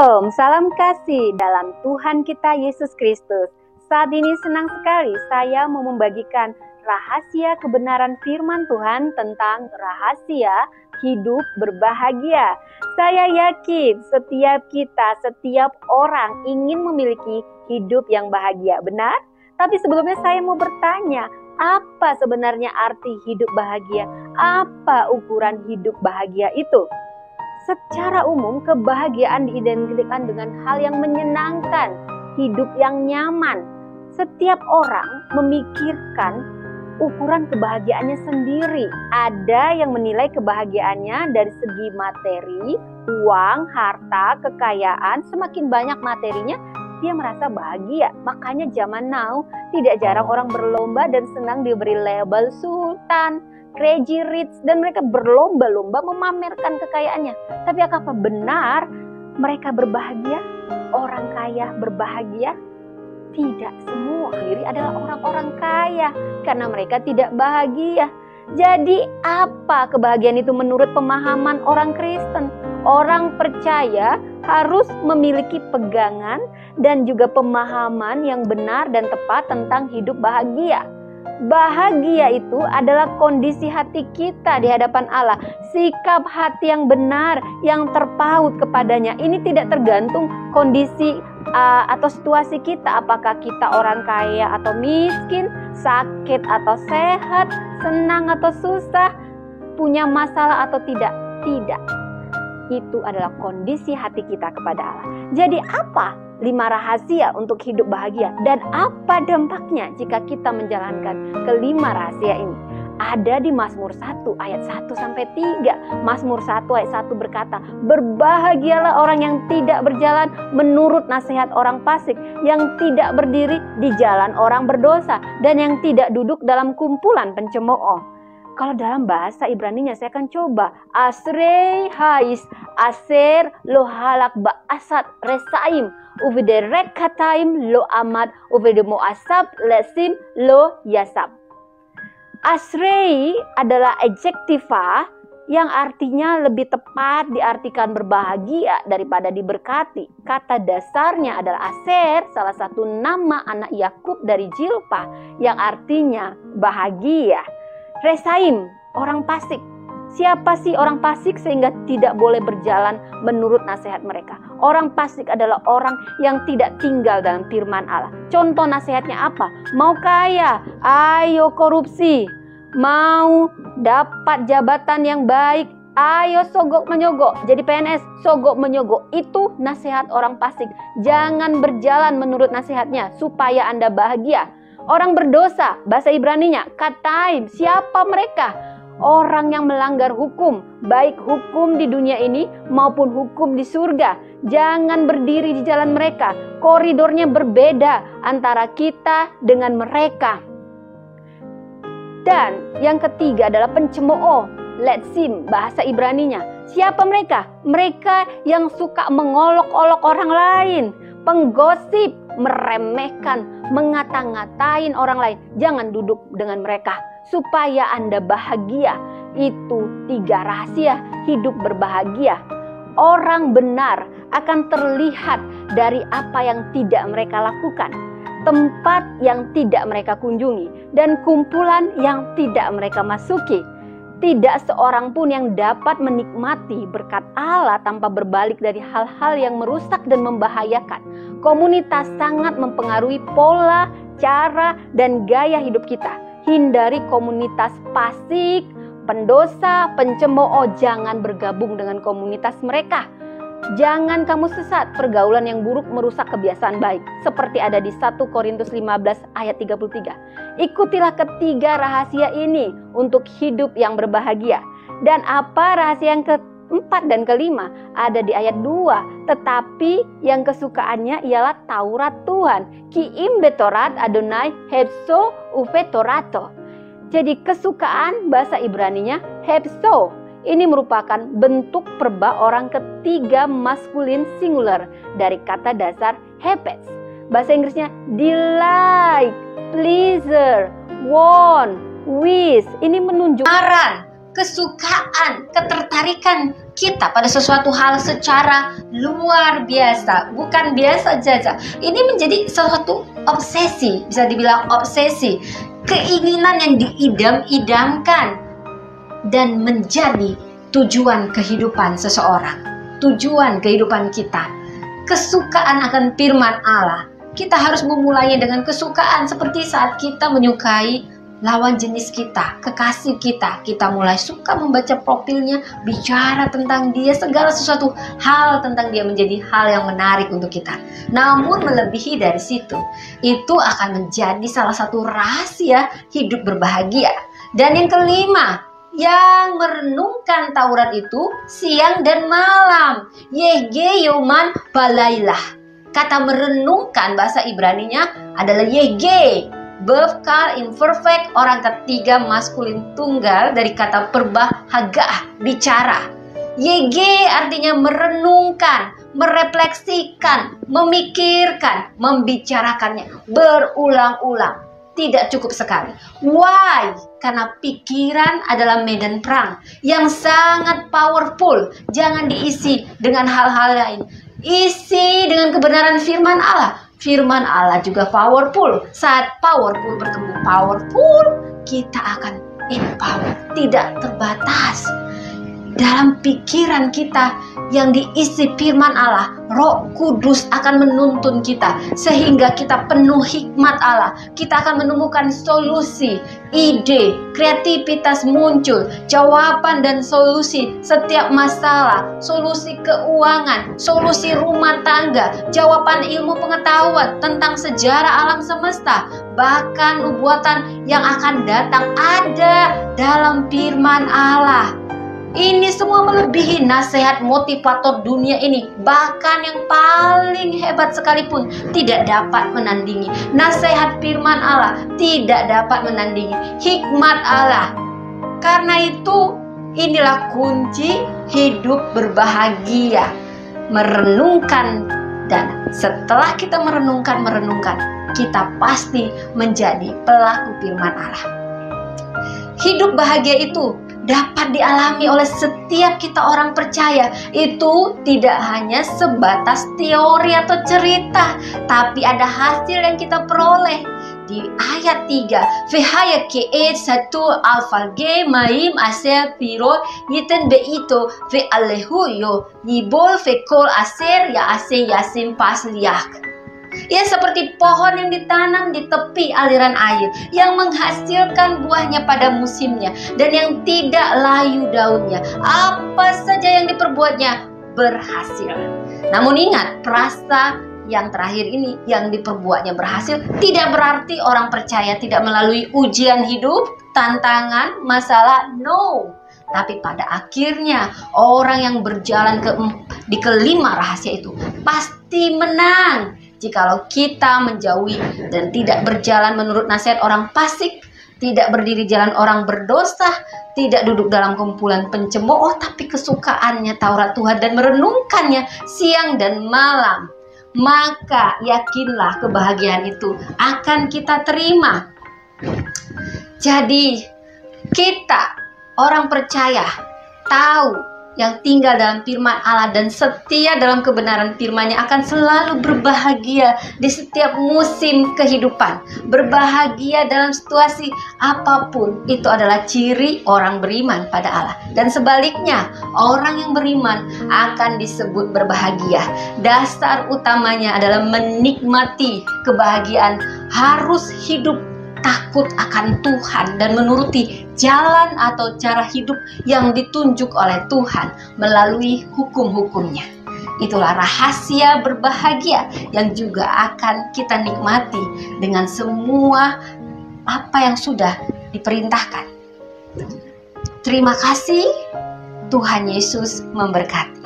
Shalom, salam kasih dalam Tuhan kita Yesus Kristus. Saat ini senang sekali saya mau membagikan rahasia kebenaran firman Tuhan tentang rahasia hidup berbahagia. Saya yakin setiap orang ingin memiliki hidup yang bahagia, benar? Tapi sebelumnya saya mau bertanya, apa sebenarnya arti hidup bahagia? Apa ukuran hidup bahagia itu? Secara umum, kebahagiaan diidentikan dengan hal yang menyenangkan, hidup yang nyaman. Setiap orang memikirkan ukuran kebahagiaannya sendiri. Ada yang menilai kebahagiaannya dari segi materi, uang, harta, kekayaan. Semakin banyak materinya, dia merasa bahagia. Makanya zaman now, tidak jarang orang berlomba dan senang diberi label sultan, crazy rich, dan mereka berlomba-lomba memamerkan kekayaannya. Tapi apakah benar mereka berbahagia? Orang kaya berbahagia? Tidak semua diri adalah orang-orang kaya karena mereka tidak bahagia. Jadi apa kebahagiaan itu menurut pemahaman orang Kristen? Orang percaya harus memiliki pegangan dan juga pemahaman yang benar dan tepat tentang hidup bahagia. Bahagia itu adalah kondisi hati kita di hadapan Allah, sikap hati yang benar, yang terpaut kepadanya. Ini tidak tergantung kondisi atau situasi kita, apakah kita orang kaya atau miskin, sakit atau sehat, senang atau susah, punya masalah atau tidak. Tidak. Itu adalah kondisi hati kita kepada Allah. Jadi apa 5 rahasia untuk hidup bahagia dan apa dampaknya jika kita menjalankan kelima rahasia ini? Ada di Mazmur 1 ayat 1-3. Mazmur 1 ayat 1 berkata, berbahagialah orang yang tidak berjalan menurut nasihat orang fasik, yang tidak berdiri di jalan orang berdosa, dan yang tidak duduk dalam kumpulan pencemooh. Kalau dalam bahasa Ibraninya saya akan coba. Asrei hais aser lo halak ba'asat resaim uvide rekataim lo amad uvide mo'asab lesim lo yasab. Asrei adalah adjektiva yang artinya lebih tepat diartikan berbahagia daripada diberkati. Kata dasarnya adalah aser, salah satu nama anak Yakub dari Jilpa yang artinya bahagia. Resaim, orang fasik. Siapa sih orang fasik sehingga tidak boleh berjalan menurut nasihat mereka? Orang fasik adalah orang yang tidak tinggal dalam firman Allah. Contoh nasihatnya apa? Mau kaya, ayo korupsi. Mau dapat jabatan yang baik, ayo sogok menyogok. Jadi PNS, sogok menyogok. Itu nasihat orang fasik. Jangan berjalan menurut nasihatnya supaya Anda bahagia. Orang berdosa, bahasa Ibraninya kataim. Siapa mereka? Orang yang melanggar hukum, baik hukum di dunia ini maupun hukum di surga. Jangan berdiri di jalan mereka. Koridornya berbeda antara kita dengan mereka. Dan yang ketiga adalah pencemooh, letsim, bahasa Ibraninya. Siapa mereka? Mereka yang suka mengolok-olok orang lain, penggosip, meremehkan, mengata-ngatain orang lain. Jangan duduk dengan mereka supaya Anda bahagia. Itu 3 rahasia hidup berbahagia. Orang benar akan terlihat dari apa yang tidak mereka lakukan, tempat yang tidak mereka kunjungi, dan kumpulan yang tidak mereka masuki. Tidak seorang pun yang dapat menikmati berkat Allah tanpa berbalik dari hal-hal yang merusak dan membahayakan. Komunitas sangat mempengaruhi pola, cara, dan gaya hidup kita. Hindari komunitas fasik, pendosa, pencemooh. Jangan bergabung dengan komunitas mereka. Jangan kamu sesat, pergaulan yang buruk merusak kebiasaan baik. Seperti ada di 1 Korintus 15 ayat 33. Ikutilah ketiga rahasia ini untuk hidup yang berbahagia. Dan apa rahasia yang keempat dan kelima? Ada di ayat 2. Tetapi yang kesukaannya ialah Taurat Tuhan. Kiim betorat Adonai hepso uve torato. Jadi kesukaan bahasa Ibraninya hepso. Ini merupakan bentuk perba orang ketiga maskulin singular dari kata dasar hepes. Bahasa Inggrisnya delight, pleasure, want, wish. Ini menunjukkan kesukaan, ketertarikan kita pada sesuatu hal secara luar biasa, bukan biasa saja. Ini menjadi sesuatu obsesi, bisa dibilang obsesi, keinginan yang diidam-idamkan dan menjadi tujuan kehidupan seseorang, tujuan kehidupan kita. Kesukaan akan firman Allah, kita harus memulainya dengan kesukaan, seperti saat kita menyukai lawan jenis kita, kekasih kita. Kita mulai suka membaca profilnya, bicara tentang dia, segala sesuatu hal tentang dia menjadi hal yang menarik untuk kita. Namun melebihi dari situ, itu akan menjadi salah satu rahasia hidup berbahagia. Dan yang kelima, yang merenungkan Taurat itu siang dan malam. Yehge yoman balailah. Kata merenungkan bahasa Ibraninya adalah yehge. Verb imperfect, orang ketiga maskulin tunggal dari kata berbahagah, bicara. Yege artinya merenungkan, merefleksikan, memikirkan, membicarakannya berulang-ulang. Tidak cukup sekali. Why? Karena pikiran adalah medan perang yang sangat powerful. Jangan diisi dengan hal-hal lain. Isi dengan kebenaran firman Allah. Firman Allah juga powerful. Saat powerful bertemu powerful, kita akan empower, tidak terbatas. Dalam pikiran kita yang diisi firman Allah, Roh Kudus akan menuntun kita sehingga kita penuh hikmat Allah. Kita akan menemukan solusi, ide, kreativitas muncul, jawaban dan solusi setiap masalah, solusi keuangan, solusi rumah tangga, jawaban ilmu pengetahuan tentang sejarah alam semesta, bahkan nubuatan yang akan datang ada dalam firman Allah. Ini semua melebihi nasihat motivator dunia ini. Bahkan yang paling hebat sekalipun tidak dapat menandingi nasihat firman Allah, tidak dapat menandingi hikmat Allah. Karena itu, inilah kunci hidup berbahagia. Merenungkan, dan setelah kita merenungkan, kita pasti menjadi pelaku firman Allah. Hidup bahagia itu dapat dialami oleh setiap kita orang percaya. Itu tidak hanya sebatas teori atau cerita, tapi ada hasil yang kita peroleh. Di ayat 3, Vehaya ke satu alfalge maim aser piro yiten beito ve alehu yo yibol vekol aser ya ase yasim pasliak. Ya, seperti pohon yang ditanam di tepi aliran air, yang menghasilkan buahnya pada musimnya, dan yang tidak layu daunnya. Apa saja yang diperbuatnya berhasil. Namun ingat, perasa yang terakhir ini, yang diperbuatnya berhasil, tidak berarti orang percaya tidak melalui ujian hidup, tantangan, masalah. No. Tapi pada akhirnya orang yang berjalan di kelima rahasia itu pasti menang. Jikalau kita menjauhi dan tidak berjalan menurut nasihat orang fasik, tidak berdiri jalan orang berdosa, tidak duduk dalam kumpulan pencemooh, tapi kesukaannya Taurat Tuhan dan merenungkannya siang dan malam, maka yakinlah kebahagiaan itu akan kita terima. Jadi kita orang percaya tahu yang tinggal dalam firman Allah dan setia dalam kebenaran firman-Nya akan selalu berbahagia di setiap musim kehidupan. Berbahagia dalam situasi apapun, itu adalah ciri orang beriman pada Allah. Dan sebaliknya, orang yang beriman akan disebut berbahagia. Dasar utamanya adalah menikmati kebahagiaan, harus hidup takut akan Tuhan dan menuruti jalan atau cara hidup yang ditunjuk oleh Tuhan melalui hukum-hukumnya. Itulah rahasia berbahagia yang juga akan kita nikmati dengan semua apa yang sudah diperintahkan. Terima kasih, Tuhan Yesus memberkati.